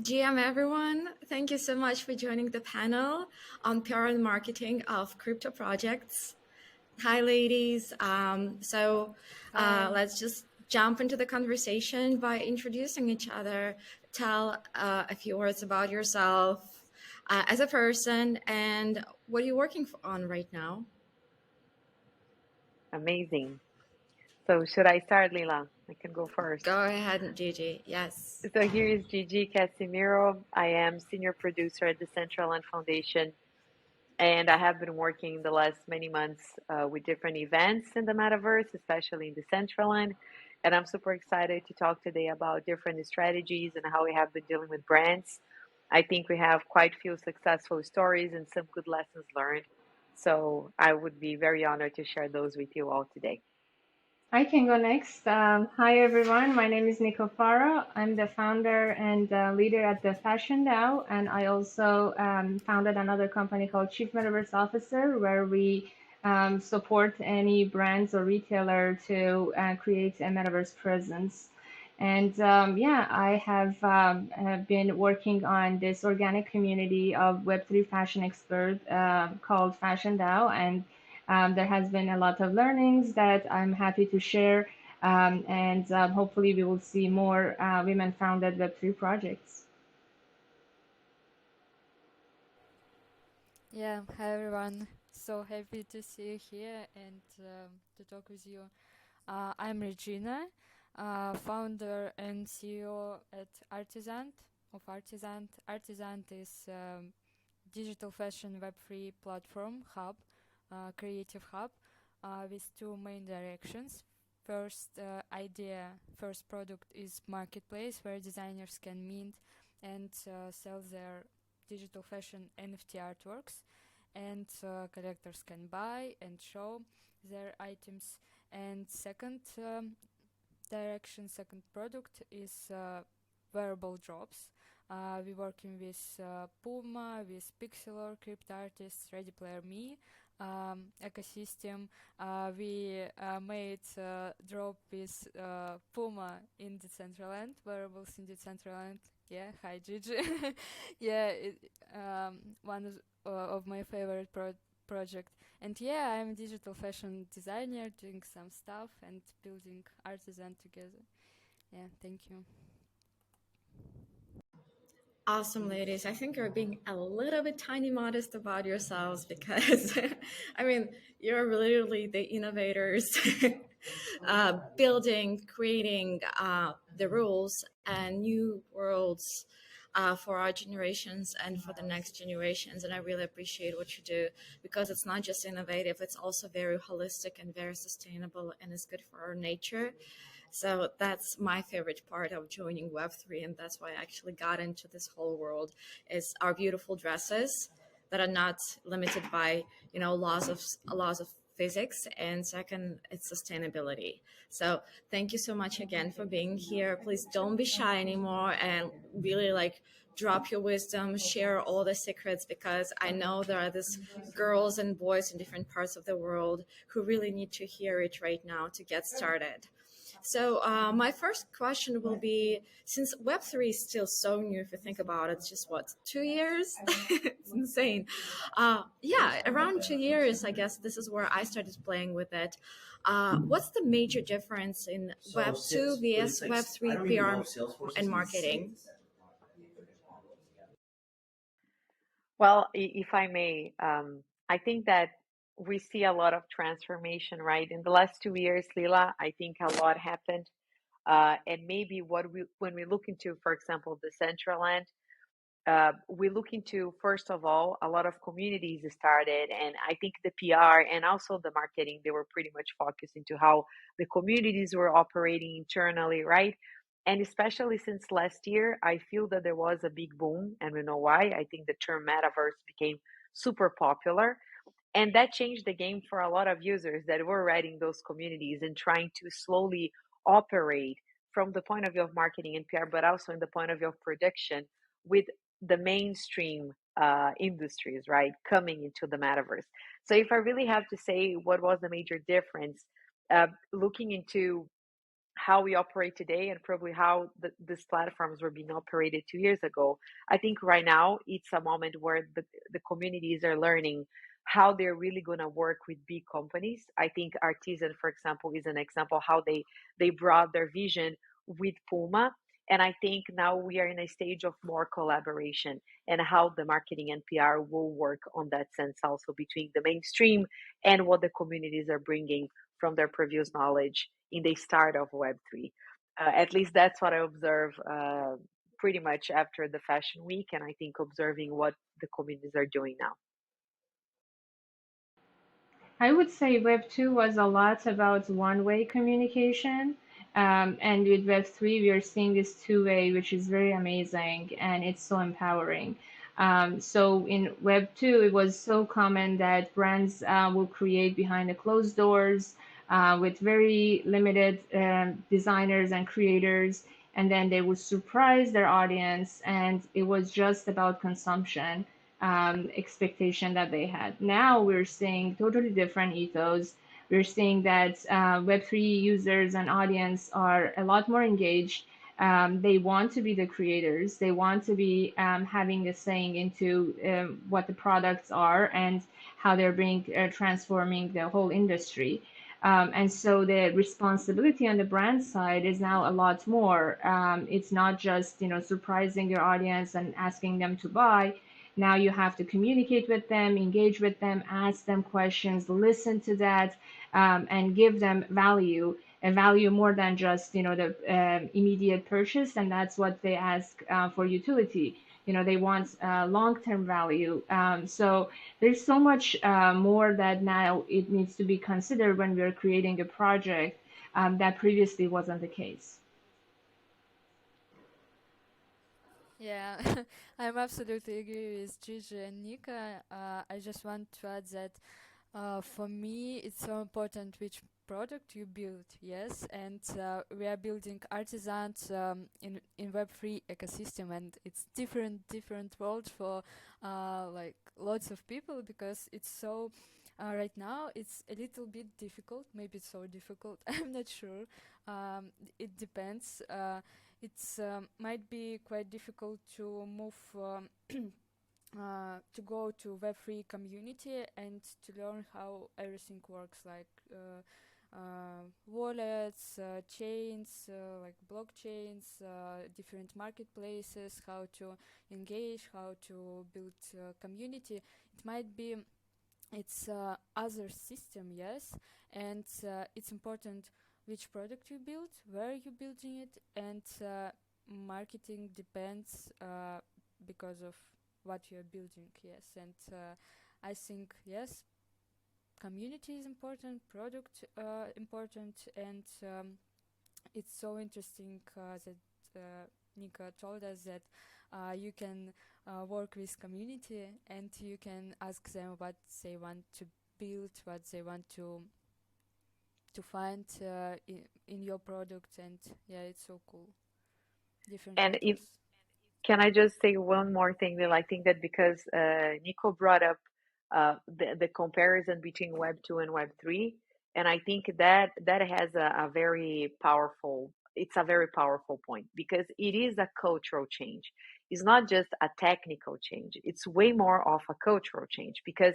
GM everyone, thank you so much for joining the panel on PR and marketing of crypto projects. Hi, ladies. Hi. Let's just jump into the conversation by introducing each other. Tell a few words about yourself as a person and what are you working on right now? Amazing. So should I start, Lila? I can go first. Go ahead, Gigi. Yes. So here is Gigi Casimiro. I am senior producer at the Centraland Foundation, and I have been working the last many months with different events in the metaverse, especially in the Centraland. And I'm super excited to talk today about different strategies and how we have been dealing with brands. I think we have quite a few successful stories and some good lessons learned. So I would be very honored to share those with you all today. I can go next. Hi, everyone. My name is Nico Farrow. I'm the founder and leader at the Fashion DAO, and I also founded another company called Chief Metaverse Officer, where we support any brands or retailer to create a metaverse presence. And yeah, I have been working on this organic community of Web3 fashion experts called Fashion DAO, and there has been a lot of learnings that I'm happy to share, and hopefully we will see more women-founded Web3 projects. Yeah, hi everyone. So happy to see you here and to talk with you. I'm Regina, founder and CEO at Artisant. Artisant is digital fashion Web3 platform hub, creative hub, with two main directions. First product is marketplace where designers can mint and sell their digital fashion NFT artworks, and collectors can buy and show their items. And second product is wearable drops. We're working with Puma, with Pixelor, Crypt Artists, Ready Player Me ecosystem. We made drop with Puma in Decentraland, wearables in Decentraland. Yeah, hi Gigi. Yeah, one of my favorite project. And yeah, I'm a digital fashion designer, doing some stuff and building Artisan together. Yeah, thank you. Awesome, ladies. I think you're being a little bit tiny modest about yourselves because, I mean, you're literally the innovators, building, creating the rules and new worlds for our generations and for the next generations. And I really appreciate what you do because it's not just innovative, it's also very holistic and very sustainable and is good for our nature. So that's my favorite part of joining Web3, and that's why I actually got into this whole world is our beautiful dresses that are not limited by laws of physics, and second, it's sustainability. So thank you so much again for being here. Please don't be shy anymore, and really drop your wisdom, share all the secrets, because I know there are these girls and boys in different parts of the world who really need to hear it right now to get started. So my first question will be, since Web3 is still so new, if you think about it, it's just what, 2 years? It's insane. Yeah, around 2 years, I guess this is where I started playing with it. What's the major difference in Web2 vs Web3 PR and marketing? Well, if I may, I think that we see a lot of transformation, right? In the last 2 years, Lila, I think a lot happened. And maybe when we look into, for example, the Central Land, we look into, first of all, a lot of communities started. And I think the PR and also the marketing, they were pretty much focused into how the communities were operating internally, right? And especially since last year, I feel that there was a big boom. And we know why. I think the term metaverse became super popular. And that changed the game for a lot of users that were writing those communities and trying to slowly operate from the point of view of marketing and PR, but also in the point of view of production with the mainstream industries, right, coming into the metaverse. So if I really have to say what was the major difference, looking into how we operate today and probably how these platforms were being operated 2 years ago. I think right now it's a moment where the communities are learning how they're really going to work with big companies. I think Artisan, for example, is an example how they brought their vision with Puma. And I think now we are in a stage of more collaboration and how the marketing and PR will work on that sense also between the mainstream and what the communities are bringing from their previous knowledge in the start of Web3. At least that's what I observe pretty much after the Fashion Week, and I think observing what the communities are doing now. I would say Web 2 was a lot about one-way communication. And with Web 3, we are seeing this two-way, which is very amazing and it's so empowering. So in Web 2, it was so common that brands will create behind the closed doors with very limited designers and creators, and then they would surprise their audience, and it was just about consumption expectation that they had. Now we're seeing totally different ethos. We're seeing that Web3 users and audience are a lot more engaged. They want to be the creators. They want to be having a saying into what the products are and how they're being transforming the whole industry. And so the responsibility on the brand side is now a lot more. It's not just surprising your audience and asking them to buy. Now you have to communicate with them, engage with them, ask them questions, listen to that, and give them value, and value more than just the immediate purchase. And that's what they ask for utility. They want long-term value. So there's so much more that now it needs to be considered when we're creating a project that previously wasn't the case. Yeah, I'm absolutely agree with Gigi and Nika. I just want to add that for me, it's so important which product you build. Yes, and we are building artisans in Web3 ecosystem, and it's different world for like lots of people because it's so. Right now, it's a little bit difficult. Maybe it's so difficult. I'm not sure. It depends. It's might be quite difficult to move to go to Web3 community and to learn how everything works, like wallets, chains, like blockchains, different marketplaces, how to engage, how to build community. It might be it's other system, yes, and it's important which product you build, where you building it, and marketing depends because of what you're building, yes. And I think yes, community is important, product important, and it's so interesting that Nika told us that you can work with community and you can ask them what they want to build, what they want to find in your product, and yeah, it's so cool. Different And if ethos. can I just say one more thing that I think that because Nico brought up the comparison between Web 2 and Web 3, and I think that has a very powerful, it's a very powerful point because it is a cultural change. It's not just a technical change. It's way more of a cultural change because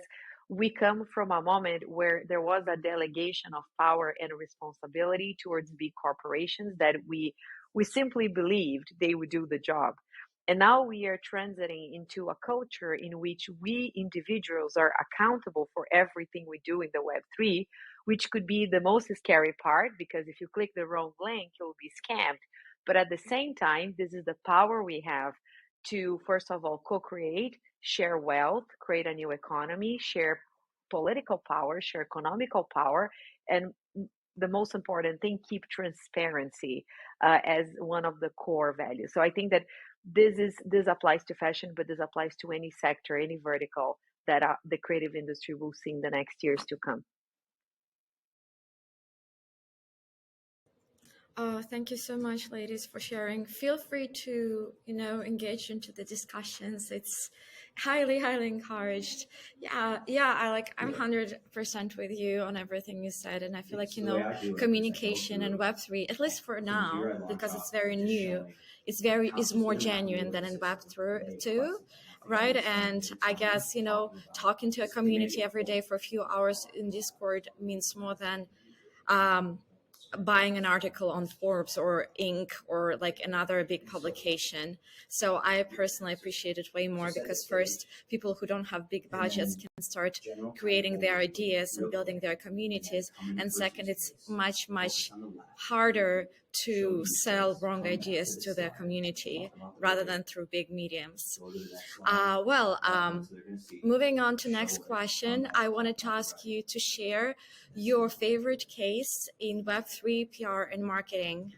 we come from a moment where there was a delegation of power and responsibility towards big corporations that we simply believed they would do the job. And now we are transiting into a culture in which we individuals are accountable for everything we do in the Web3, which could be the most scary part because if you click the wrong link, you'll be scammed. But at the same time, this is the power we have to, first of all, co create, share wealth, create a new economy, share political power, share economical power, and the most important thing, keep transparency as one of the core values. So I think that this applies to fashion, but this applies to any sector, any vertical that the creative industry will see in the next years to come. Thank you so much, ladies, for sharing. Feel free to, engage into the discussions. It's highly, highly encouraged. Yeah, I'm 100% with you on everything you said. And I feel like, communication and Web3, at least for now, because it's very new, is more genuine than in Web2, right? And I guess, talking to a community every day for a few hours in Discord means more than um, buying an article on Forbes or Inc. or like another big publication. So I personally appreciate it way more because first, people who don't have big budgets can start creating their ideas and building their communities. And second, it's much, much harder to sell wrong ideas to their community rather than through big mediums. Moving on to next question, I wanted to ask you to share your favorite case in Web3 PR and marketing.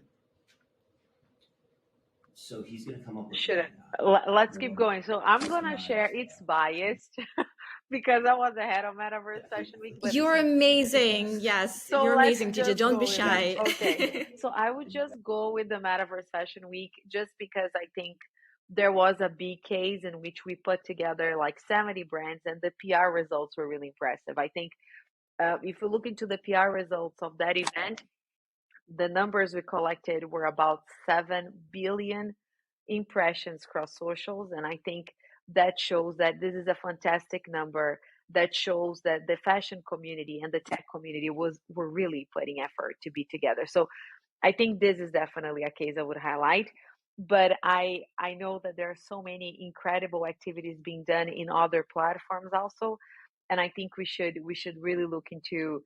So he's going to come up with Should let's keep going. So I'm gonna share. It's biased because I was ahead of Metaverse Fashion Week. But You're amazing. Yes, so you're let's amazing, Gigi. just Don't go be with that. shy. Okay. So I would just go with the Metaverse Fashion Week just because I think there was a big case in which we put together like 70 brands and the PR results were really impressive. I think if you look into the PR results of that event, the numbers we collected were about 7 billion impressions across socials. And I think that shows that this is a fantastic number that shows that the fashion community and the tech community were really putting effort to be together. So I think this is definitely a case I would highlight. But I know that there are so many incredible activities being done in other platforms also, and I think we should really look into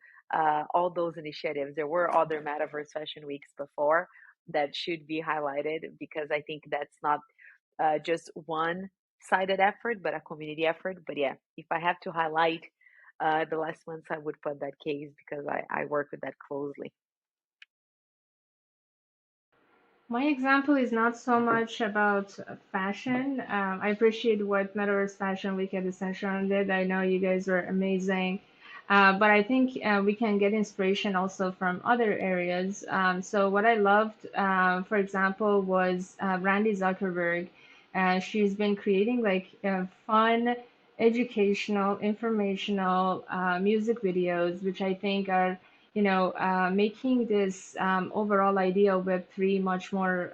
all those initiatives. There were other Metaverse Fashion Weeks before that should be highlighted because I think that's not just one-sided effort, but a community effort. But yeah, if I have to highlight the last months, I would put that case because I work with that closely. My example is not so much about fashion. I appreciate what Metaverse Fashion Week at Essential did. I know you guys were amazing. But I think we can get inspiration also from other areas. So what I loved, for example, was Randy Zuckerberg. She's been creating like fun, educational, informational music videos, which I think are making this overall idea of Web3 much more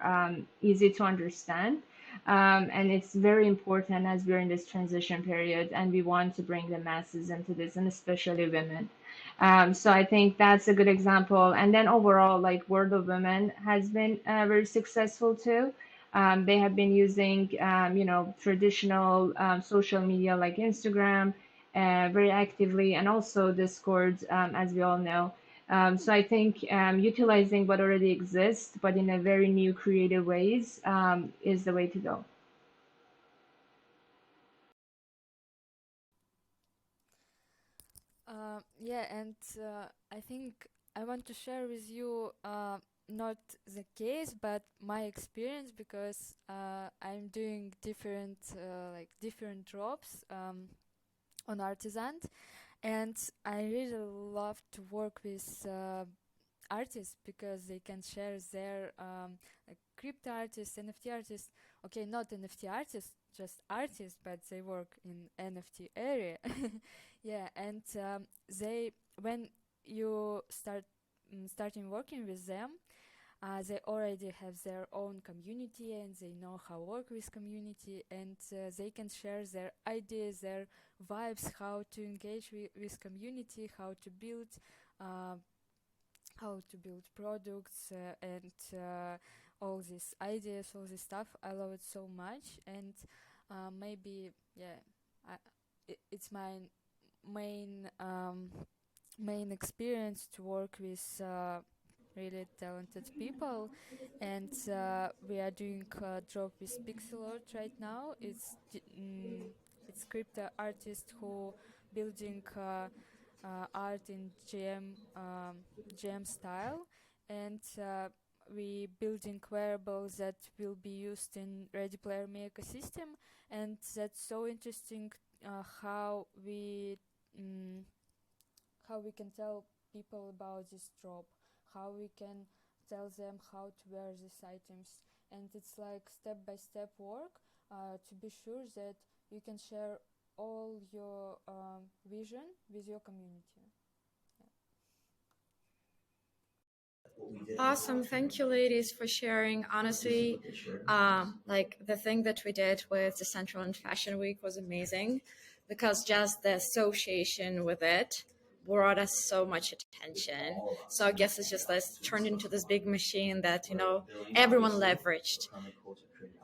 easy to understand. And it's very important as we're in this transition period and we want to bring the masses into this, and especially women. So I think that's a good example. And then overall, like World of Women has been very successful too. They have been using, traditional social media like Instagram very actively, and also Discord, as we all know. So I think utilizing what already exists, but in a very new, creative ways, is the way to go. Yeah, and I think I want to share with you not the case, but my experience because I'm doing different jobs on Artisan, and I really love to work with artists because they can share their like crypto artists, NFT artists. Okay, not NFT artists, just artists, but they work in NFT area. Yeah, and they when you starting working with them, they already have their own community and they know how to work with community, and they can share their ideas, their vibes, how to engage with community, uh, how to build products, and all these ideas, all this stuff. I love it so much, and maybe yeah, it's my main main experience to work with really talented people, and we are doing a job with Pixel Art right now. It's crypto artist who building art in GM style, and we building wearables that will be used in Ready Player Me ecosystem, and that's so interesting how we can tell people about this job, how we can tell them how to wear these items, and it's like step-by-step work to be sure that you can share all your vision with your community. Awesome. Thank you, ladies, for sharing. Honestly, like the thing that we did with the Central and Fashion Week was amazing because just the association with it brought us so much attention. So I guess it's just like turned into this big machine that, everyone leveraged.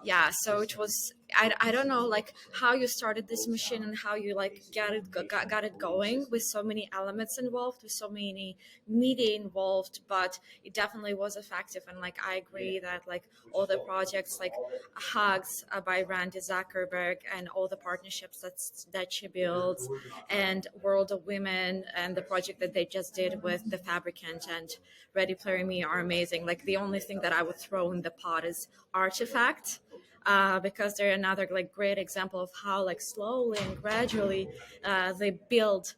Yeah, so it was, I don't know like how you started this machine and how you like got it going with so many elements involved, with so many media involved, but it definitely was effective. And like I agree that like all the projects like Hugs by Randy Zuckerberg and all the partnerships that she builds, and World of Women and the project that they just did with The Fabricant and Ready Player Me are amazing. Like the only thing that I would throw in the pot is Artifact, because they're another like great example of how like slowly and gradually they build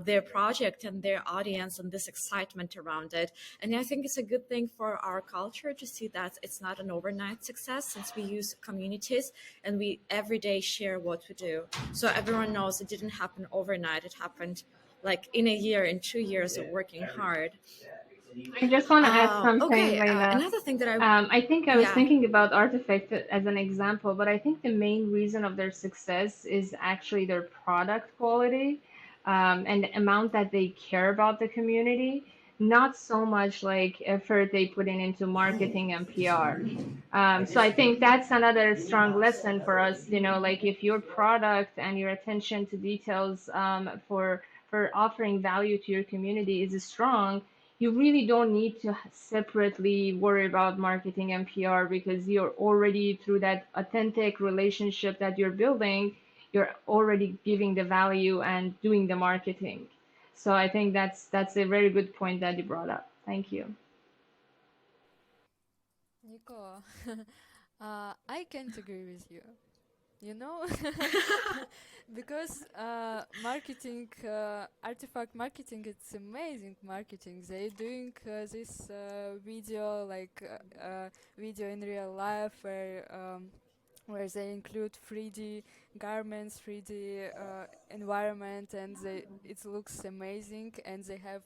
their project and their audience and this excitement around it. And I think it's a good thing for our culture to see that it's not an overnight success, since we use communities and we every day share what we do. So everyone knows it didn't happen overnight. It happened like in a year, in 2 years of working hard. I just want to add something, Okay. Layla. Another thing that I think I was yeah. thinking about Artifact as an example, but I think the main reason of their success is actually their product quality, and the amount that they care about the community, not so much like effort they put into marketing and PR. So I think that's another strong lesson for us, like if your product and your attention to details for offering value to your community is strong, you really don't need to separately worry about marketing and PR, because you're already through that authentic relationship that you're building, you're already giving the value and doing the marketing. So I think that's a very good point that you brought up. Thank you. Nico, I can't agree with you. You know, because marketing, Artifact marketing, it's amazing marketing. They're doing this video, like video in real life, where they include 3D garments, 3D environment, and it looks amazing, and they have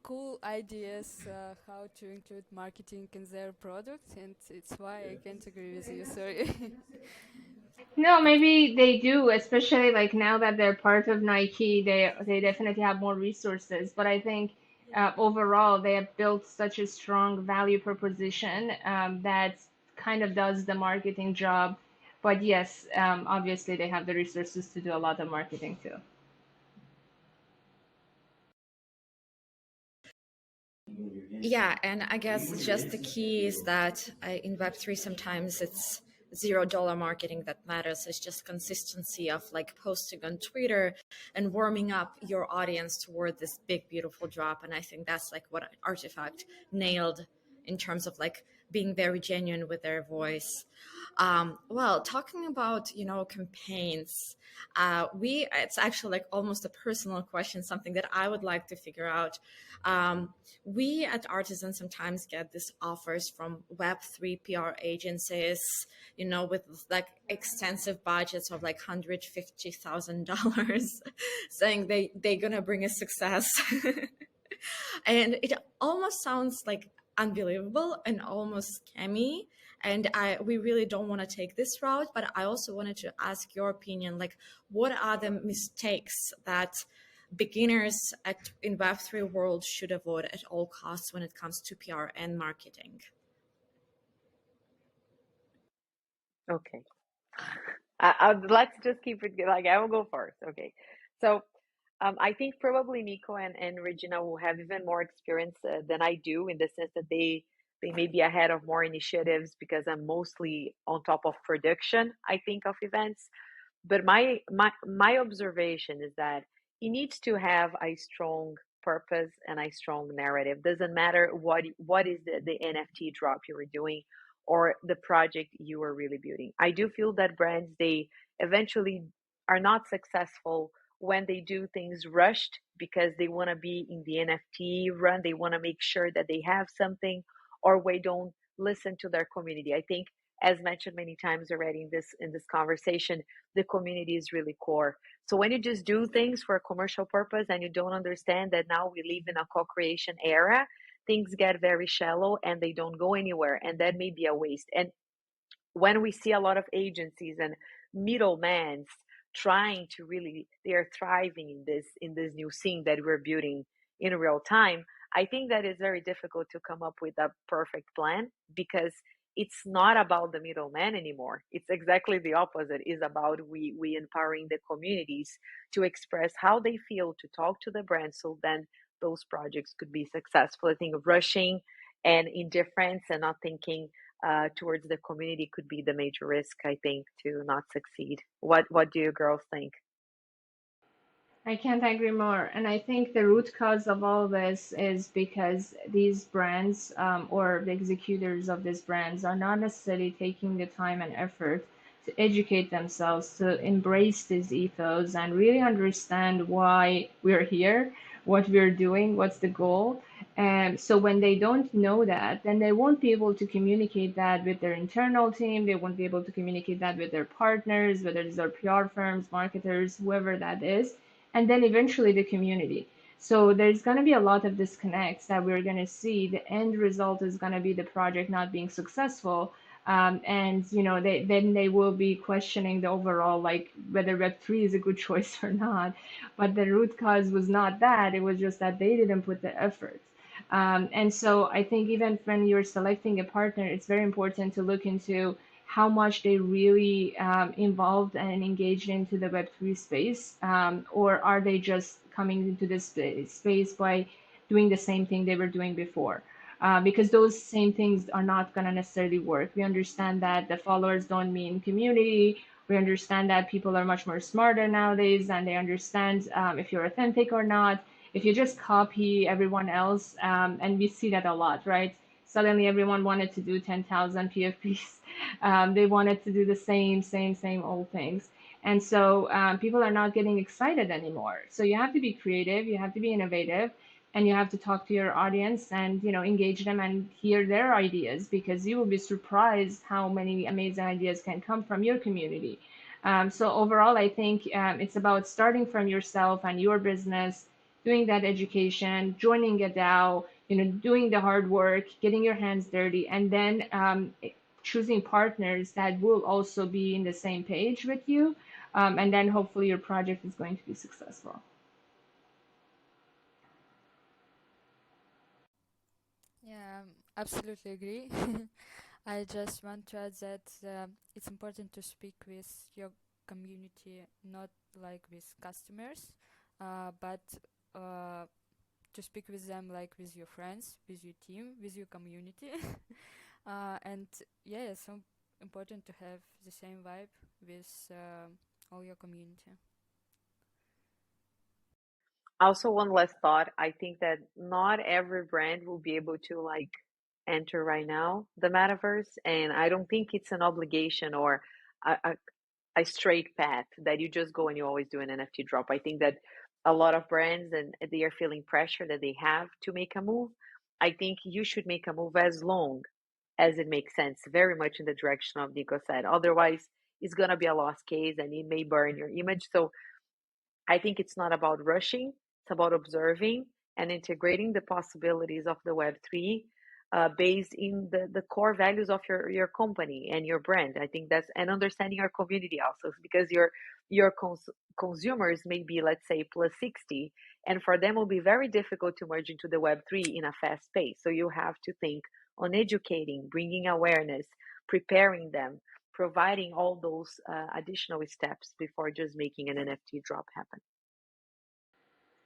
cool ideas how to include marketing in their product, and it's why I can't agree with you. Sorry. No, maybe they do, especially like now that they're part of Nike, they definitely have more resources. But I think overall they have built such a strong value proposition that kind of does the marketing job. But yes, obviously they have the resources to do a lot of marketing too. Yeah, and I guess just the key is that in Web3 sometimes it's $0 marketing that matters. It's just consistency of like posting on Twitter and warming up your audience toward this big, beautiful drop. And I think that's like what Artifact nailed in terms of like being very genuine with their voice. Well, talking about, campaigns, it's actually like almost a personal question, something that I would like to figure out. We at Artisan sometimes get these offers from Web3 PR agencies, with like extensive budgets of like $150,000 saying they're going to bring us success. And it almost sounds like unbelievable and almost scammy. And we really don't want to take this route, but I also wanted to ask your opinion, like what are the mistakes that beginners in Web3 world should avoid at all costs when it comes to PR and marketing? Okay. Let's just keep it like I will go first. Okay. So I think probably Nico and Regina will have even more experience than I do, in the sense that they may be ahead of more initiatives, because I'm mostly on top of production, I think, of events. But my observation is that it needs to have a strong purpose and a strong narrative. Doesn't matter what is the NFT drop you were doing or the project you were really building. I do feel that brands, they eventually are not successful when they do things rushed because they want to be in the NFT run, they want to make sure that they have something, or they don't listen to their community. I think, as mentioned many times already in this conversation, the community is really core. So when you just do things for a commercial purpose and you don't understand that now we live in a co-creation era, things get very shallow and they don't go anywhere, and that may be a waste. And when we see a lot of agencies and middlemen trying to really, they are thriving in this new scene that we're building in real time, I think that it's very difficult to come up with a perfect plan, because it's not about the middleman anymore. It's exactly the opposite. It's about we empowering the communities to express how they feel, to talk to the brand, so then those projects could be successful. I think rushing and indifference and not thinking towards the community could be the major risk, I think, to not succeed. What do you girls think? I can't agree more. And I think the root cause of all this is because these brands, or the executors of these brands, are not necessarily taking the time and effort to educate themselves, to embrace this ethos and really understand why we're here, what we're doing, what's the goal. And so when they don't know that, then they won't be able to communicate that with their internal team. They won't be able to communicate that with their partners, whether it's their PR firms, marketers, whoever that is, and then eventually the community. So there's going to be a lot of disconnects that we're going to see. The end result is going to be the project not being successful. And then they will be questioning the overall, like, whether Web3 is a good choice or not. But the root cause was not that; it was just that they didn't put the effort. And so I think even when you're selecting a partner, it's very important to look into how much they really involved and engaged into the Web3 space, or are they just coming into this space by doing the same thing they were doing before? Because those same things are not going to necessarily work. We understand that the followers don't mean community. We understand that people are much more smarter nowadays, and they understand if you're authentic or not. If you just copy everyone else, and we see that a lot, right? Suddenly everyone wanted to do 10,000 PFPs. They wanted to do the same old things. And so people are not getting excited anymore. So you have to be creative, you have to be innovative, and you have to talk to your audience and engage them and hear their ideas, because you will be surprised how many amazing ideas can come from your community. So overall, I think it's about starting from yourself and your business, doing that education, joining a DAO, doing the hard work, getting your hands dirty, and then choosing partners that will also be in the same page with you. And then hopefully your project is going to be successful. Yeah, absolutely agree. I just want to add that it's important to speak with your community, not like with customers, but to speak with them like with your friends, with your team, with your community. And yeah, it's so important to have the same vibe with all your community. Also, one last thought. I think that not every brand will be able to like enter right now the metaverse, and I don't think it's an obligation or a, a, a straight path that you just go and you always do an NFT drop. I think that a lot of brands, and they are feeling pressure that they have to make a move. I think you should make a move as long as it makes sense, very much in the direction of Nico said. Otherwise, it's gonna be a lost case and it may burn your image. So I think it's not about rushing, it's about observing and integrating the possibilities of the Web3 based in the core values of your company and your brand. I think that's, and understanding your community also, because your consumers may be, let's say, plus 60, and for them it will be very difficult to merge into the Web3 in a fast pace. So you have to think on educating, bringing awareness, preparing them, providing all those additional steps before just making an NFT drop happen.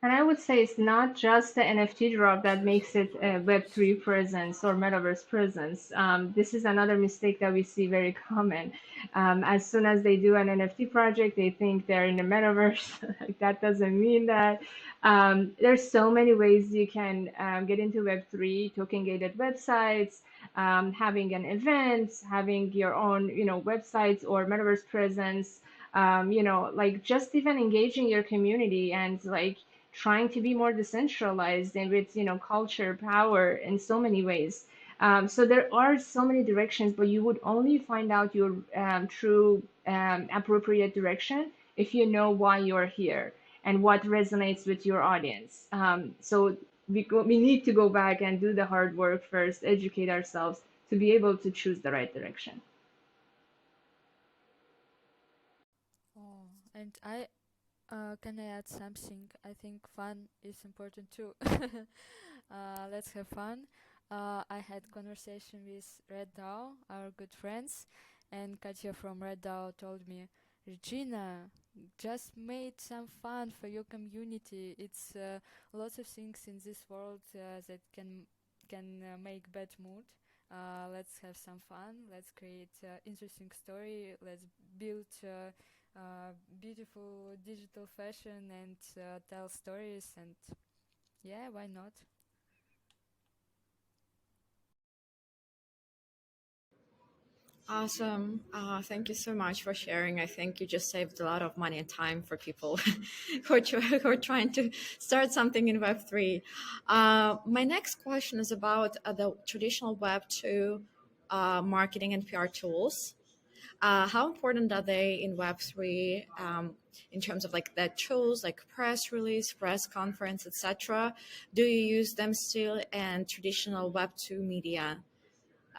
And I would say it's not just the NFT drop that makes it a Web3 presence or metaverse presence. This is another mistake that we see very common. As soon as they do an NFT project, they think they're in the metaverse. Like, that doesn't mean that. There's so many ways you can get into Web3, token gated websites, having an event, having your own, websites or metaverse presence. like just even engaging your community and like trying to be more decentralized and with, culture, power in so many ways. So there are so many directions, but you would only find out your true appropriate direction if you know why you're here and what resonates with your audience. So we need to go back and do the hard work first, educate ourselves to be able to choose the right direction. Oh, and I can I add something? I think fun is important too. Let's have fun. I had conversation with Red Dow, our good friends, and Katya from Red Dow told me, Regina, just made some fun for your community. It's lots of things in this world that can make bad mood. Let's have some fun. Let's create interesting story. Let's build beautiful digital fashion and tell stories. And yeah, why not? Awesome. Thank you so much for sharing. I think you just saved a lot of money and time for people who are trying to start something in Web3. My next question is about the traditional Web2 marketing and PR tools. How important are they in Web3 in terms of like the tools like press release, press conference, etc.? Do you use them still in traditional Web2 media?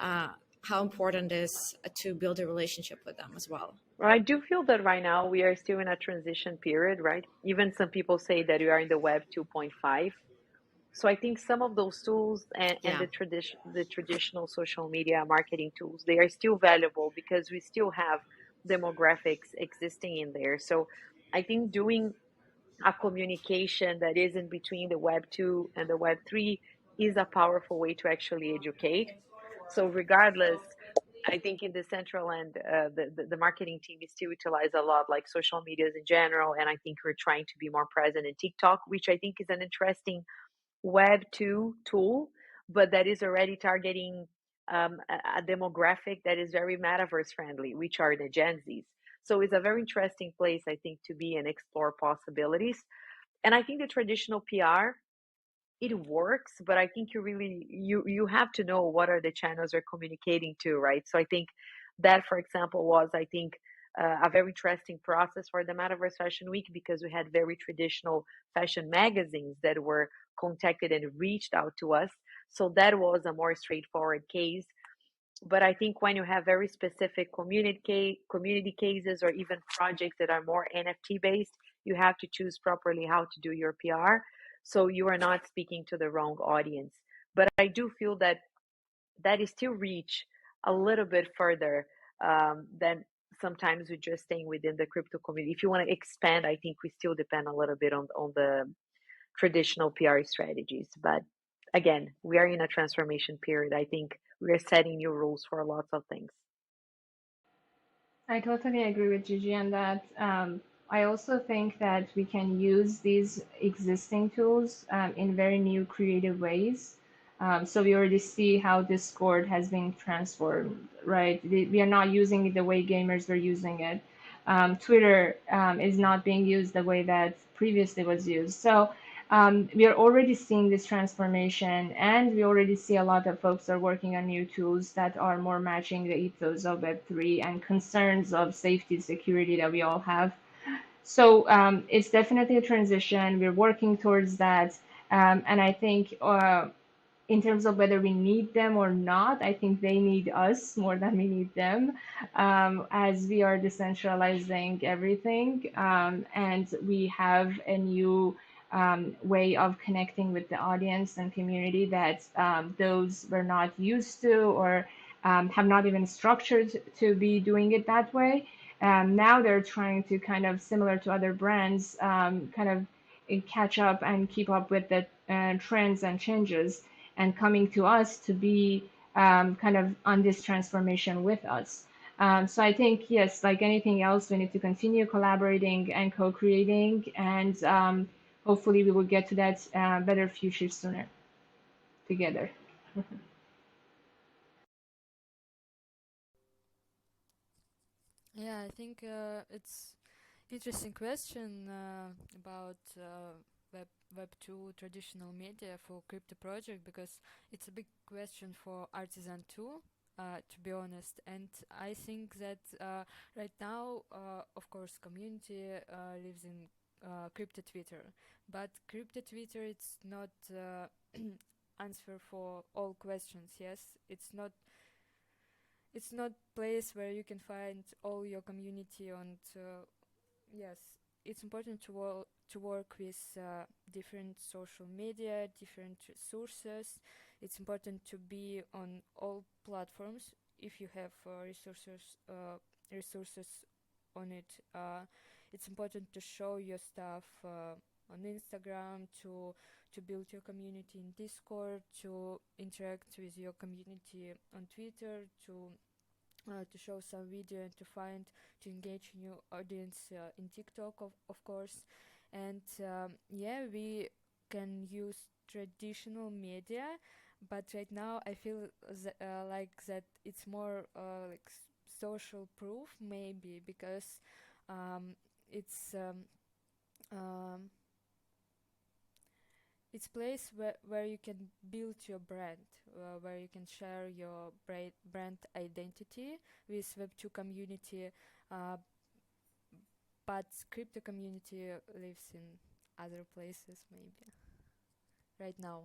Uh, how important is to build a relationship with them as well? Well, I do feel that right now we are still in a transition period, right? Even some people say that we are in the web 2.5. So I think some of those tools and Yeah. the traditional social media marketing tools, they are still valuable because we still have demographics existing in there. So I think doing a communication that is in between the web 2 and the web 3 is a powerful way to actually educate. So regardless, I think in the central end, the marketing team is still utilize a lot like social medias in general, and I think we're trying to be more present in TikTok, which I think is an interesting Web 2 tool, but that is already targeting a demographic that is very metaverse friendly, which are the Gen Zs. So it's a very interesting place, I think, to be and explore possibilities. And I think the traditional PR, it works, but I think you have to know what are the channels you're communicating to, right? So I think that, for example, was I think a very interesting process for the Metaverse Fashion Week because we had very traditional fashion magazines that were contacted and reached out to us. So that was a more straightforward case. But I think when you have very specific community cases or even projects that are more NFT based, you have to choose properly how to do your PR so you are not speaking to the wrong audience. But I do feel that that is still reach a little bit further than sometimes we're just staying within the crypto community. If you want to expand, I think we still depend a little bit on the traditional PR strategies. But again, we are in a transformation period. I think we are setting new rules for lots of things. I totally agree with Gigi on that. I also think that we can use these existing tools in very new creative ways. So we already see how Discord has been transformed, right? We are not using it the way gamers were using it. Twitter is not being used the way that previously was used. So we are already seeing this transformation, and we already see a lot of folks are working on new tools that are more matching the ethos of Web3 and concerns of safety, security that we all have. So it's definitely a transition. We're working towards that. And I think in terms of whether we need them or not, I think they need us more than we need them, as we are decentralizing everything. And we have a new way of connecting with the audience and community that those were not used to or have not even structured to be doing it that way. Now they're trying to kind of similar to other brands, kind of catch up and keep up with the trends and changes and coming to us to be kind of on this transformation with us. So I think, yes, like anything else, we need to continue collaborating and co-creating, and hopefully we will get to that better future sooner together. Yeah, I think it's Interesting question about Web 2 traditional media for crypto project, because it's a big question for artisan too, to be honest. And I think that right now, of course, community lives in crypto Twitter, but crypto Twitter it's not answer for all questions. Yes, it's not place where you can find all your community on. Yes, it's important to work with different social media, different sources. It's important to be on all platforms if you have resources on it. It's important to show your stuff on Instagram, to build your community in Discord, to interact with your community on Twitter, to show some video and to engage new audience in TikTok, of course. And yeah, we can use traditional media, but right now I feel like that it's more like social proof, maybe, because um, it's um, um, it's place where you can build your brand, where you can share your brand identity with Web2 community, uh, but crypto community lives in other places, maybe, right now.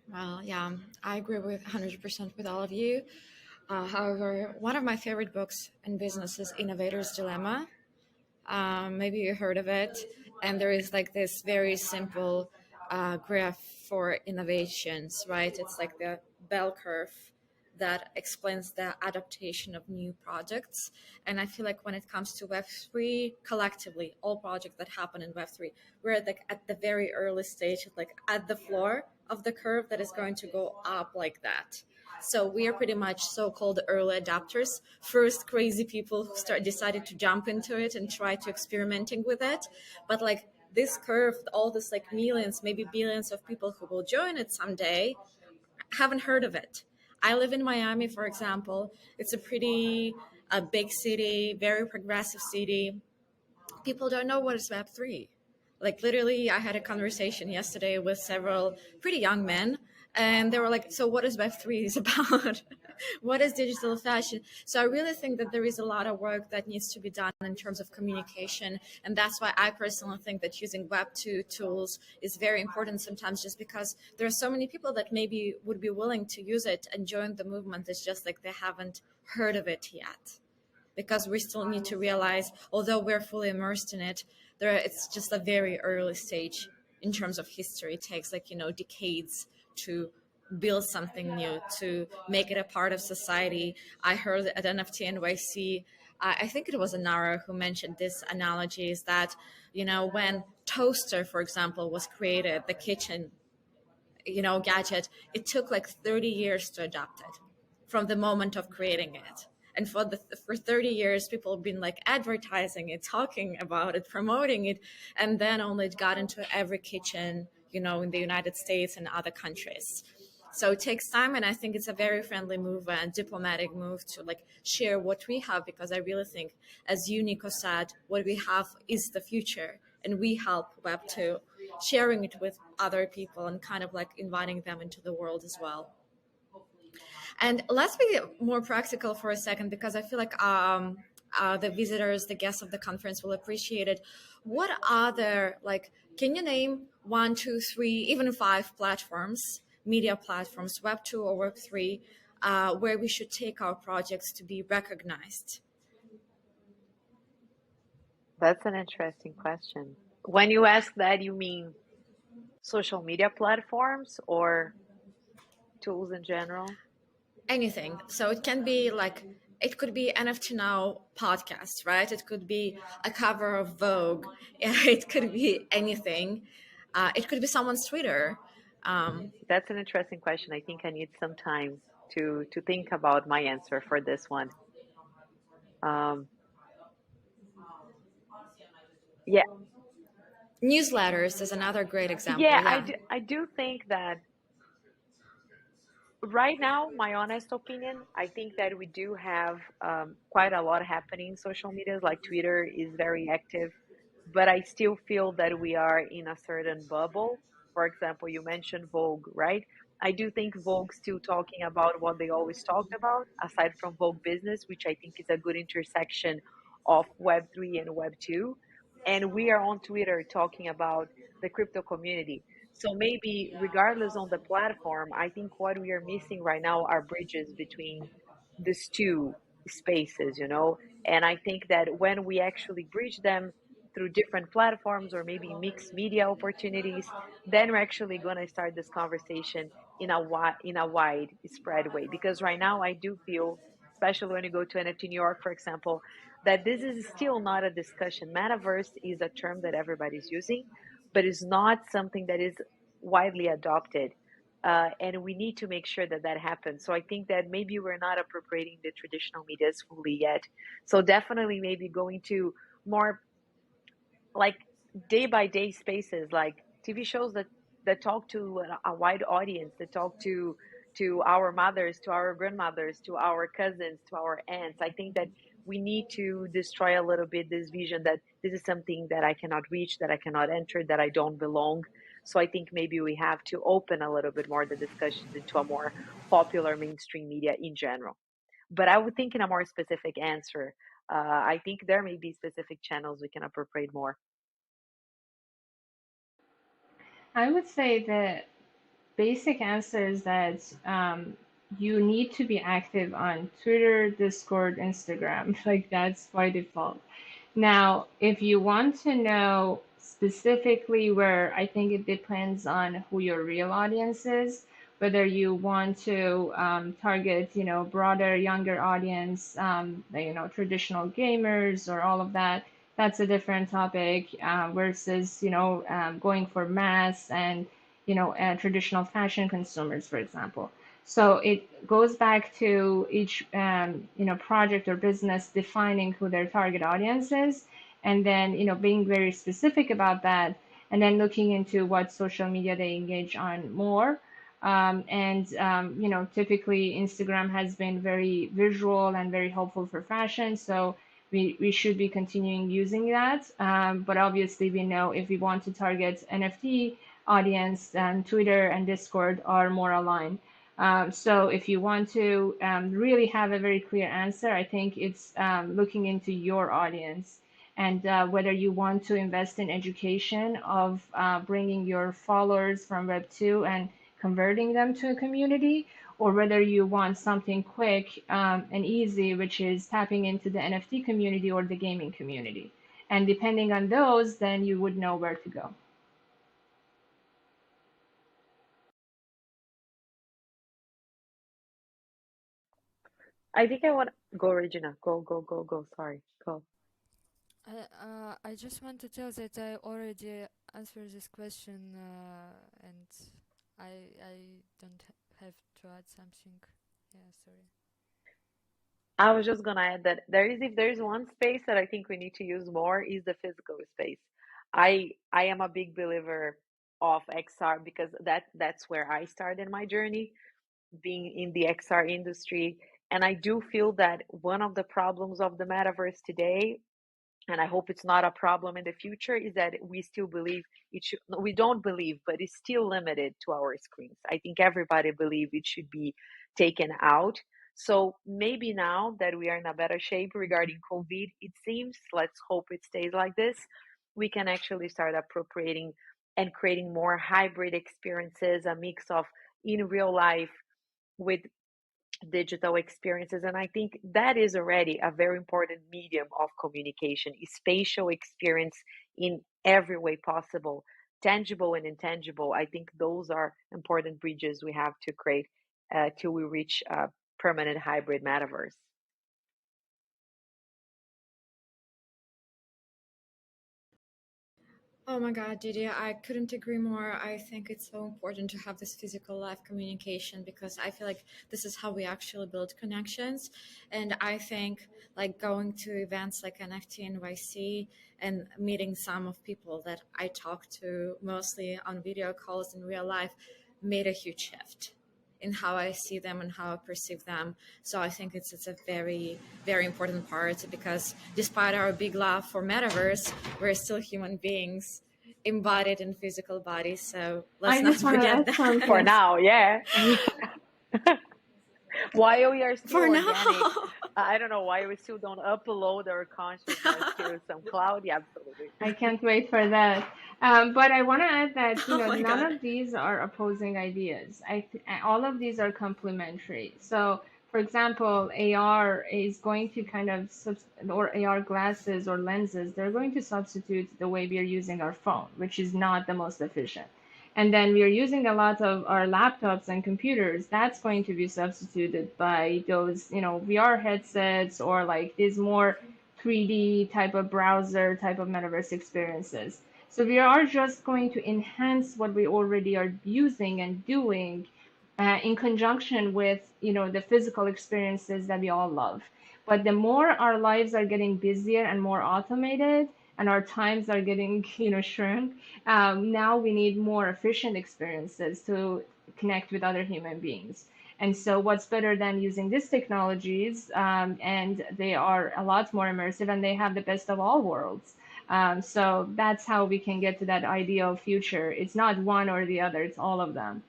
Well, yeah, I agree with 100% with all of you. However, one of my favorite books in business is Innovator's Dilemma. Maybe you heard of it. And there is like this very simple graph for innovations, right? It's like the bell curve that explains the adaptation of new projects. And I feel like when it comes to Web3, collectively, all projects that happen in Web3, we're like at the very early stage, like at the floor of the curve that is going to go up like that. So we are pretty much so-called early adopters, first crazy people who decided to jump into it and try to experimenting with it. But like this curve, all this like millions, maybe billions of people who will join it someday, haven't heard of it. I live in Miami, for example. It's a pretty a big city, very progressive city. People don't know what is Web3. Like literally, I had a conversation yesterday with several pretty young men, and they were like, "So what is Web3 is about? What is digital fashion?" So I really think that there is a lot of work that needs to be done in terms of communication, and that's why I personally think that using Web2 tools is very important sometimes, just because there are so many people that maybe would be willing to use it and join the movement. It's just like they haven't heard of it yet, because we still need to realize, although we're fully immersed in it, it's just a very early stage in terms of history. It takes like, decades to build something new, to make it a part of society. I heard at NFT NYC, I think it was Anara who mentioned this analogy, is that, when toaster, for example, was created, the kitchen, gadget, it took like 30 years to adopt it from the moment of creating it. And for 30 years, people have been like advertising it, talking about it, promoting it, and then only it got into every kitchen, in the United States and other countries. So it takes time, and I think it's a very friendly move and diplomatic move to like share what we have, because I really think, as you, Nico, said, what we have is the future, and we help Web2, sharing it with other people and kind of like inviting them into the world as well. And let's be more practical for a second, because I feel like the visitors, the guests of the conference will appreciate it. What other, like, can you name 1, 2, 3, even 5 platforms, media platforms, Web2 or Web3, where we should take our projects to be recognized? That's an interesting question. When you ask that, you mean social media platforms or tools in general? Anything. So it can be like, it could be NFT Now podcast, right? It could be a cover of Vogue. It could be anything. It could be someone's Twitter. That's an interesting question. I think I need some time to think about my answer for this one. Yeah, Newsletters is another great example. yeah, Yeah. I do think that right now, my honest opinion, I think that we do have quite a lot happening in social medias. Like Twitter is very active, but I still feel that we are in a certain bubble. For example, you mentioned Vogue, right? I do think Vogue's still talking about what they always talked about, aside from Vogue Business, which I think is a good intersection of Web3 and Web2. And we are on Twitter talking about the crypto community. So maybe regardless on the platform, I think what we are missing right now are bridges between these two spaces, you know? And I think that when we actually bridge them through different platforms or maybe mixed media opportunities, then we're actually going to start this conversation in a wide spread way. Because right now I do feel, especially when you go to NFT New York, for example, that this is still not a discussion. Metaverse is a term that everybody's using, but it's not something that is widely adopted. And we need to make sure that that happens. So I think that maybe we're not appropriating the traditional medias fully yet. So definitely maybe going to more like day by day spaces, like TV shows that talk to a wide audience, that talk to our mothers, to our grandmothers, to our cousins, to our aunts. I think that we need to destroy a little bit this vision that this is something that I cannot reach, that I cannot enter, that I don't belong. So I think maybe we have to open a little bit more the discussions into a more popular mainstream media in general. But I would think in a more specific answer, I think there may be specific channels we can appropriate more. I would say the basic answer is that you need to be active on Twitter, Discord, Instagram. Like that's by default. Now, if you want to know specifically where, I think it depends on who your real audience is, whether you want to target, broader, younger audience, traditional gamers or all of that. That's a different topic versus, going for mass and, traditional fashion consumers, for example. So it goes back to each project or business defining who their target audience is, and then being very specific about that, and then looking into what social media they engage on more. And typically Instagram has been very visual and very helpful for fashion, so we should be continuing using that. But obviously, we know if we want to target NFT audience, Twitter and Discord are more aligned. So if you want to really have a very clear answer, I think it's looking into your audience and whether you want to invest in education of bringing your followers from Web2 and converting them to a community, or whether you want something quick and easy, which is tapping into the NFT community or the gaming community. And depending on those, then you would know where to go. I think I want go, Regina. Go, go, go, go. Sorry, go. I just want to tell that I already answered this question, and I don't have to add something. Yeah, sorry. I was just gonna add that if there is one space that I think we need to use more is the physical space. I am a big believer of XR because that's where I started my journey being in the XR industry. And I do feel that one of the problems of the metaverse today, and I hope it's not a problem in the future, is that we still believe it should, no, we don't believe, but it's still limited to our screens. I think everybody believe it should be taken out. So maybe now that we are in a better shape regarding COVID, it seems, let's hope it stays like this, we can actually start appropriating and creating more hybrid experiences, a mix of in real life with digital experiences. And I think that is already a very important medium of communication, spatial experience in every way possible, tangible and intangible. I think those are important bridges we have to create till we reach a permanent hybrid metaverse. Oh my God, Didi, I couldn't agree more. I think it's so important to have this physical live communication because I feel like this is how we actually build connections. And I think like going to events like NFT NYC and meeting some of people that I talk to mostly on video calls in real life made a huge shift. in how I see them and how I perceive them. So I think it's a very, very important part, because despite our big love for metaverse, we're still human beings embodied in physical bodies. So let's I not just want to forget add that. For something. now, yeah. While we are still For now. organic, I don't know why we still don't upload our consciousness to some cloud. Yeah, absolutely. I can't wait for that. But I want to add that, Oh my none God. of these are opposing ideas. All of these are complementary. So, for example, AR is going to kind of, or AR glasses or lenses, they're going to substitute the way we are using our phone, which is not the most efficient. And then we are using a lot of our laptops and computers. That's going to be substituted by those, VR headsets, or like these more 3D type of browser type of metaverse experiences. So we are just going to enhance what we already are using and doing, in conjunction with the physical experiences that we all love. But the more our lives are getting busier and more automated, and our times are getting shrunk, now we need more efficient experiences to connect with other human beings. And so, what's better than using these technologies? And they are a lot more immersive, and they have the best of all worlds. So that's how we can get to that ideal future. It's not one or the other; it's all of them.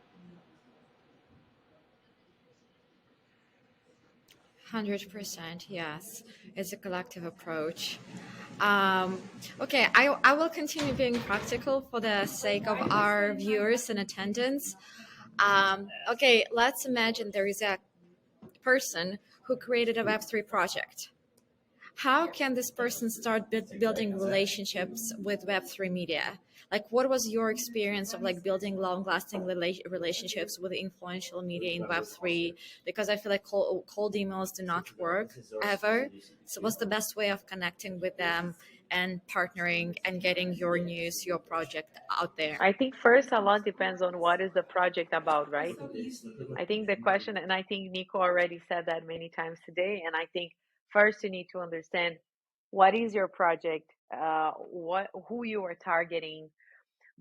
100%, yes. It's a collective approach. Um, okay, I will continue being practical for the sake of our viewers and attendants. Okay, let's imagine there is a person who created a Web3 project. How can this person start building relationships with Web3 media? Like, what was your experience of like building long-lasting relationships with influential media in Web3? Because I feel like cold emails do not work ever. So what's the best way of connecting with them and partnering and getting your news, your project out there? I think first a lot depends on what is the project about, right? I think the question, and I think Nico already said that many times today, and I think first you need to understand what is your project, who you are targeting.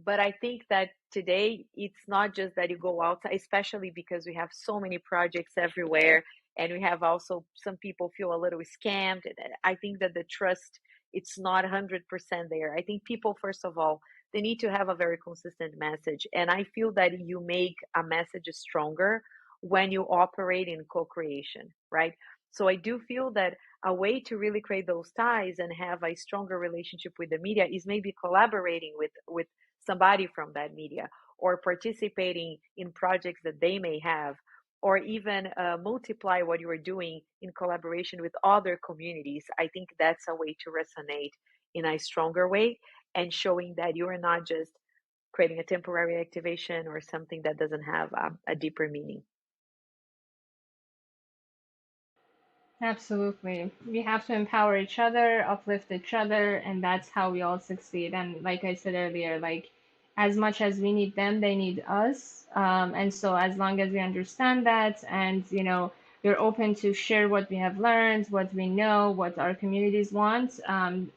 But I think that today it's not just that you go outside, especially because we have so many projects everywhere, and we have also some people feel a little scammed. I think that the trust, it's not 100% there. I think people, first of all, they need to have a very consistent message, and I feel that you make a message stronger when you operate in co-creation, right? So I do feel that a way to really create those ties and have a stronger relationship with the media is maybe collaborating with somebody from that media, or participating in projects that they may have, or even multiply what you are doing in collaboration with other communities. I think that's a way to resonate in a stronger way, and showing that you are not just creating a temporary activation or something that doesn't have a deeper meaning. Absolutely. We have to empower each other, uplift each other, and that's how we all succeed. And like I said earlier, like as much as we need them, they need us. And so as long as we understand that, and we're open to share what we have learned, what we know, what our communities want,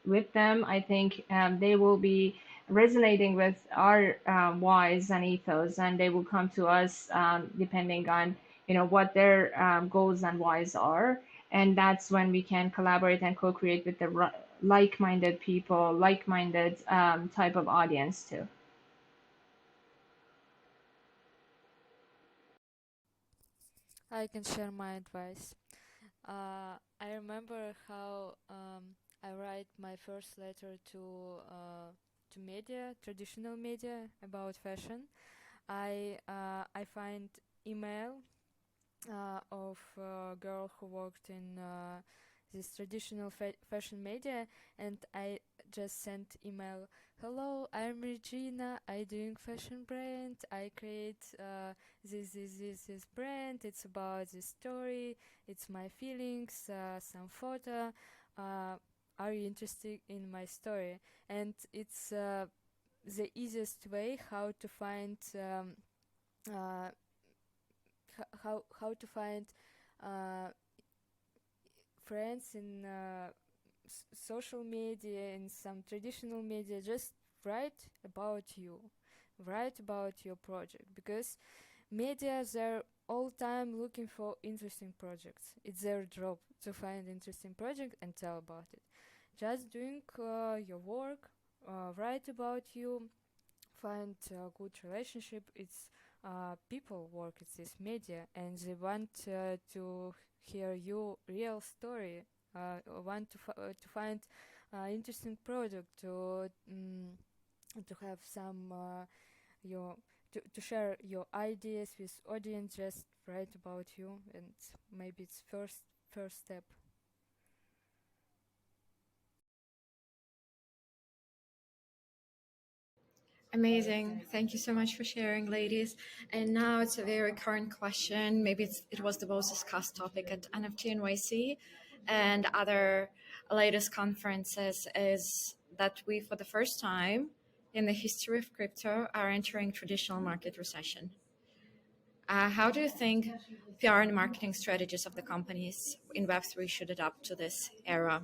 with them, I think they will be resonating with our whys and ethos, and they will come to us depending on what their goals and whys are. And that's when we can collaborate and co-create with the like-minded people, like-minded type of audience too. I can share my advice. I remember how I write my first letter to media, traditional media about fashion. I find email of a girl who worked in this traditional fashion media, and I just sent email. Hello, I'm Regina. I doing fashion brand. I create this brand. It's about this story. It's my feelings. Some photo. Uh, are you interested in my story? And it's the easiest way how to find uh, how to find uh, friends in social media, in some traditional media. Just write about you, write about your project, because media, they're all time looking for interesting projects. It's their job to find interesting project and tell about it. Just doing your work, write about you, find a good relationship. It's people work. It's this media, and they want to hear your real story. Want to find interesting product to have some your to share your ideas with audience. Just write about you, and maybe it's first step. Amazing. Thank you so much for sharing, ladies. And now it's a very current question. Maybe it was the most discussed topic at NFT NYC and other latest conferences is that we, for the first time in the history of crypto, are entering traditional market recession. How do you think PR and marketing strategies of the companies in Web3 should adapt to this era?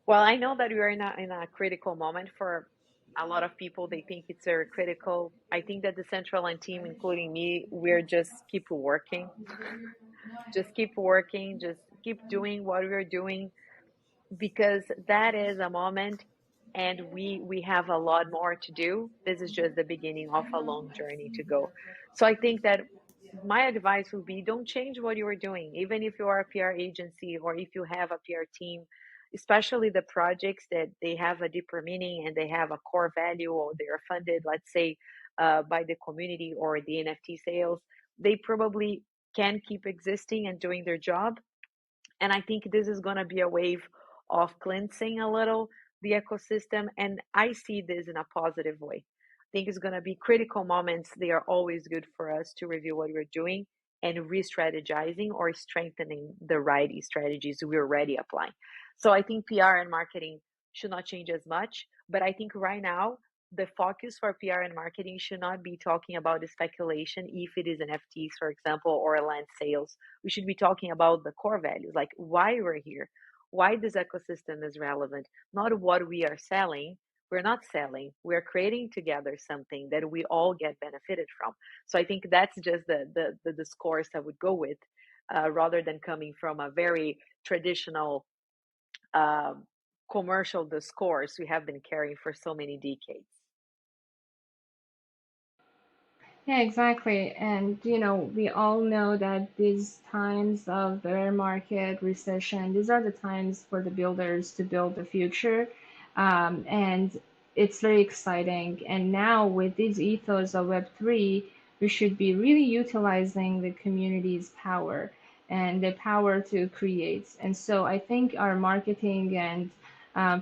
Well, I know that we are in a critical moment for a lot of people. They think it's very critical. I think that the central line team, including me, we're just keep working, just keep doing what we're doing, because that is a moment, and we have a lot more to do. This is just the beginning of a long journey to go. So I think that my advice would be, don't change what you are doing, even if you are a PR agency or if you have a PR team, especially the projects that they have a deeper meaning and they have a core value, or they are funded, let's say, by the community or the NFT sales. They probably can keep existing and doing their job. And I think this is going to be a wave of cleansing a little the ecosystem. And I see this in a positive way. I think it's going to be critical moments. They are always good for us to review what we're doing and re-strategizing or strengthening the right strategies we're already applying. So I think PR and marketing should not change as much. But I think right now, the focus for PR and marketing should not be talking about the speculation, if it is NFTs, for example, or land sales. We should be talking about the core values, like why we're here, why this ecosystem is relevant, not what we are selling. We're not selling, we're creating together something that we all get benefited from. So I think that's just the discourse I would go with, rather than coming from a very traditional commercial discourse we have been carrying for so many decades. Yeah, exactly. And we all know that these times of bear market, recession, these are the times for the builders to build the future. And it's very exciting. And now with this ethos of Web3, we should be really utilizing the community's power and the power to create. And so I think our marketing and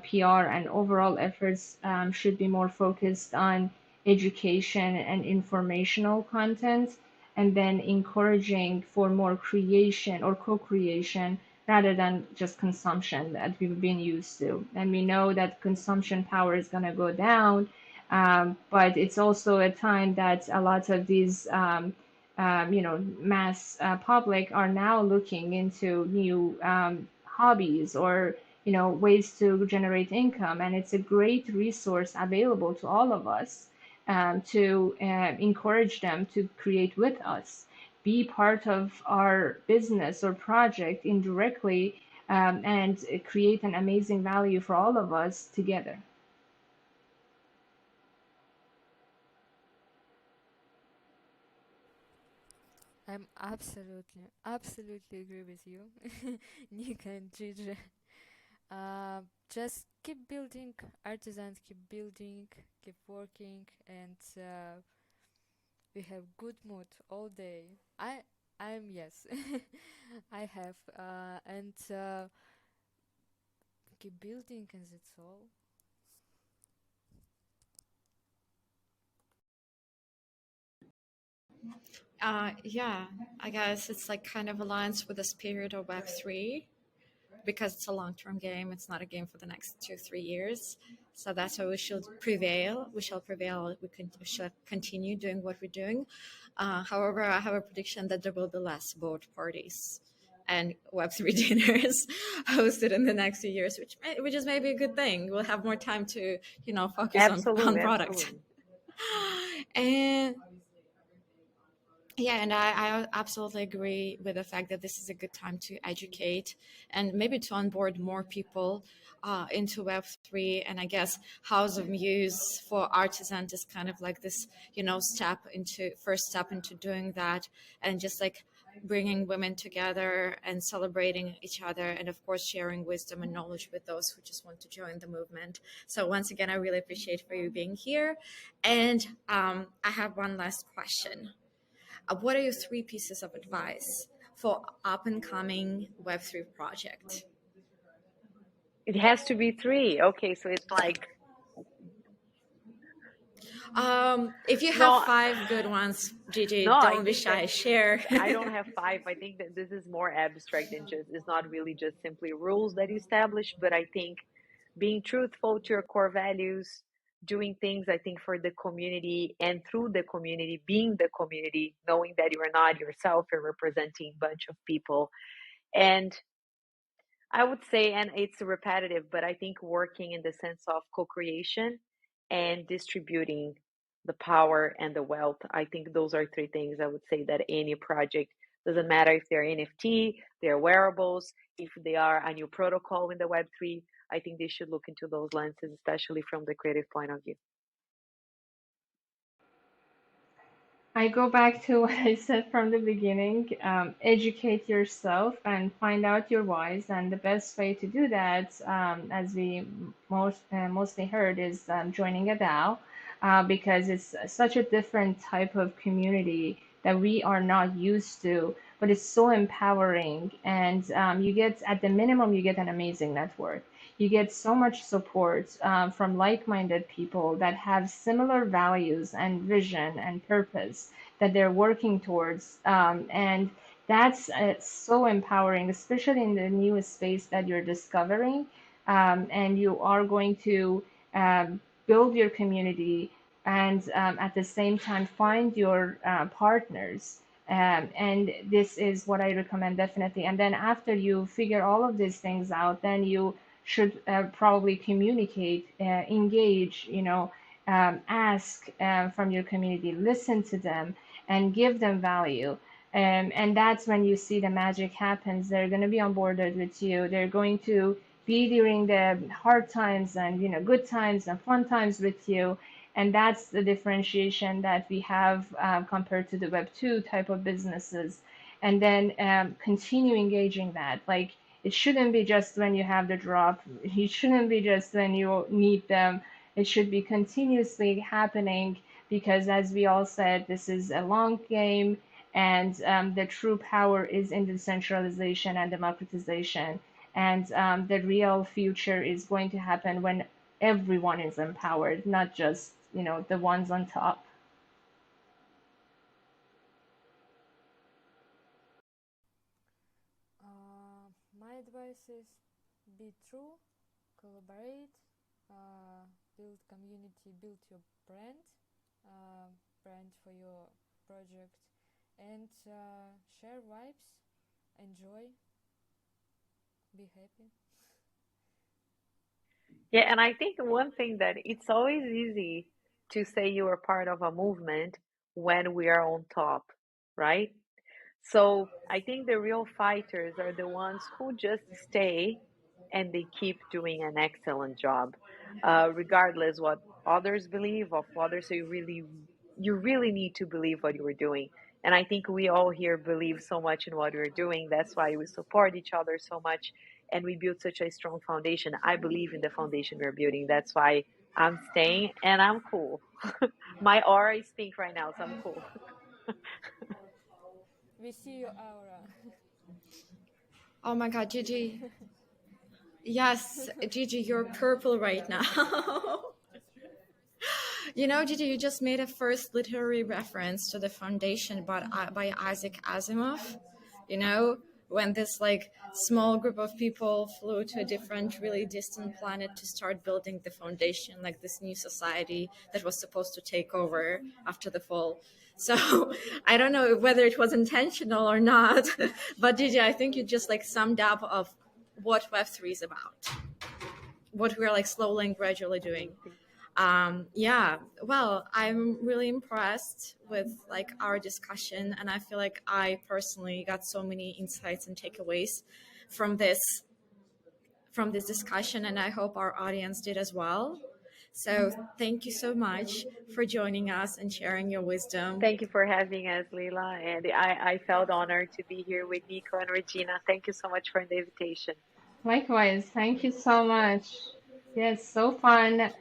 PR and overall efforts should be more focused on education and informational content, and then encouraging for more creation or co-creation rather than just consumption that we've been used to. And we know that consumption power is going to go down, but it's also a time that a lot of these mass public are now looking into new hobbies or ways to generate income, and it's a great resource available to all of us to encourage them to create with us, be part of our business or project indirectly, and create an amazing value for all of us together. I'm absolutely agree with you, Nick and Gigi. Just keep building, artisans keep building, keep working, and we have good mood all day. I'm yes, I have, and keep building, and that's all. Yeah, I guess it's like kind of aligns with the spirit of Web3 because it's a long term game. It's not a game for the next 2-3 years. So that's why we should prevail. We shall prevail. We shall continue doing what we're doing. However, I have a prediction that there will be less board parties and Web3 dinners hosted in the next few years, which is maybe a good thing. We'll have more time to, focus on Absolutely, product. absolutely. And Yeah, and I absolutely agree with the fact that this is a good time to educate and maybe to onboard more people into Web3. And I guess House of Muse for artisans is kind of like this, first step into doing that, and just like bringing women together and celebrating each other, and of course sharing wisdom and knowledge with those who just want to join the movement. So once again, I really appreciate for you being here. And I have one last question. What are your three pieces of advice for up and coming Web3 project? It has to be three. Okay, so it's like If you have no, five good ones, Gigi, no. I don't be think that shy. Share. I don't have five. I think that this is more abstract than just. It's not really just simply rules that you establish, but I think being truthful to your core values, doing things I think for the community and through the community, being the community, knowing that you are not yourself, you're representing a bunch of people. And I would say, and it's repetitive, but I think working in the sense of co-creation and distributing the power and the wealth. I think those are three things I would say that any project, doesn't matter if they're NFT, they're wearables, if they are a new protocol in the Web3, I think they should look into those lenses, especially from the creative point of view. I go back to what I said from the beginning. Educate yourself and find out your whys. And the best way to do that, as we mostly heard, is joining a DAO, because it's such a different type of community that we are not used to. But it's so empowering, and you get, at the minimum, you get an amazing network. You get so much support from like-minded people that have similar values and vision and purpose that they're working towards. And that's so empowering, especially in the new space that you're discovering. And you are going to build your community and at the same time find your partners. And this is what I recommend definitely. And then after you figure all of these things out, then you should probably communicate, engage, ask from your community, listen to them, and give them value. And that's when you see the magic happens. They're going to be on board with you. They're going to be during the hard times and good times and fun times with you. And that's the differentiation that we have compared to the Web2 type of businesses. And then continue engaging that. Like, it shouldn't be just when you have the drop. It shouldn't be just when you need them. It should be continuously happening, because, as we all said, this is a long game, and the true power is in decentralization and democratization. And the real future is going to happen when everyone is empowered, not just the ones on top. My advice is be true, collaborate, build community, build your brand for your project, and share vibes, enjoy, be happy. Yeah, and I think one thing that it's always easy to say you are part of a movement when we are on top, right? So I think the real fighters are the ones who just stay and they keep doing an excellent job, regardless what others believe of others. So you really need to believe what you are doing. And I think we all here believe so much in what we're doing. That's why we support each other so much, and we build such a strong foundation. I believe in the foundation we're building. That's why I'm staying, and I'm cool. My aura is pink right now, so I'm cool. We see your aura. Oh my God, Gigi. Yes, Gigi, you're purple right now. Gigi, you just made a first literary reference to the foundation by Isaac Asimov. You know, when this like small group of people flew to a different, really distant planet to start building the foundation, like this new society that was supposed to take over after the fall. So I don't know whether it was intentional or not, but Gigi, I think you just like summed up of what Web3 is about, what we're like slowly and gradually doing. Yeah, well, I'm really impressed with like our discussion, and I feel like I personally got so many insights and takeaways from this discussion, and I hope our audience did as well. So thank you so much for joining us and sharing your wisdom. Thank you for having us, Leila. And I felt honored to be here with Nico and Regina. Thank you so much for the invitation. Likewise, thank you so much. Yes, so fun It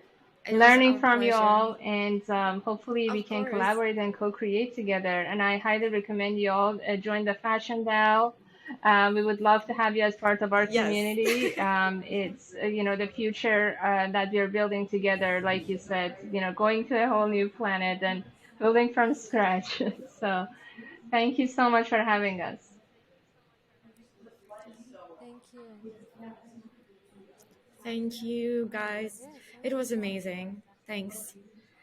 was learning our from you pleasure. all, and hopefully we Of can course. collaborate and co-create together. And I highly recommend you all join the Fashion DAO. We would love to have you as part of our Yes. community. It's the future that we're building together, like you said, going to a whole new planet and building from scratch. So thank you so much for having us. Thank you. Thank you, guys. Yeah, It thank was you. amazing. Thanks.